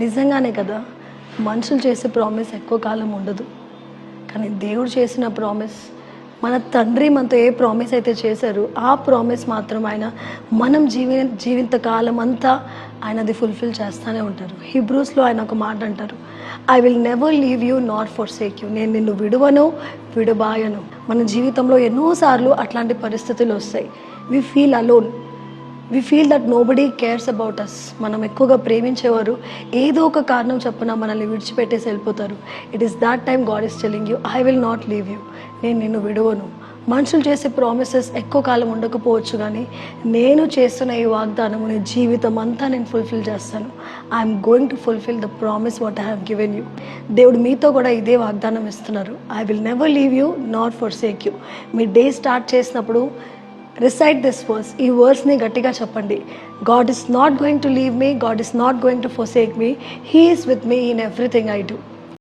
నిజంగానే కదా, మనుషులు చేసే ప్రామిస్ ఎక్కువ కాలం ఉండదు. కానీ దేవుడు చేసిన ప్రామిస్, మన తండ్రి మనతో ఏ ప్రామిస్ అయితే చేశారో ఆ ప్రామిస్ మాత్రం ఆయన మనం జీవిత కాలం అంతా ఆయనది ఫుల్ఫిల్ చేస్తూనే ఉంటారు. హిబ్రూస్లో ఆయన ఒక మాట అంటారు, I will never leave you not for sake you. నేను నిన్ను విడువను, విడబాయను. మన జీవితంలో ఎన్నోసార్లు అట్లాంటి పరిస్థితులు వస్తాయి. We feel alone, we feel that nobody cares about us. మనం ఎక్కువగా ప్రేమించేవారు ఏదో ఒక కారణం చెప్పినా మనల్ని విడిచిపెట్టేసి వెళ్ళిపోతారు. It is that time God is telling you, I will not leave you. నేను నిన్ను విడవను. మనుషులు చేసే ప్రామిసెస్ ఎక్కువ కాలం ఉండకపోవచ్చు, కానీ నేను చేస్తున్న ఈ వాగ్దానము నీ జీవితం అంతా నేను ఫుల్ఫిల్ చేస్తాను. I'm going to fulfil the promise what I have given you. దేవుడు మీతో కూడా ఇదే వాగ్దానం ఇస్తున్నారు, I will never leave you not for sake you. Me day start చేసినప్పుడు రిసైట్ దిస్ వర్స్, ఈ వర్స్ని గట్టిగా చెప్పండి. God is not going to leave me, God is not going to forsake me, he is with me in everything I do.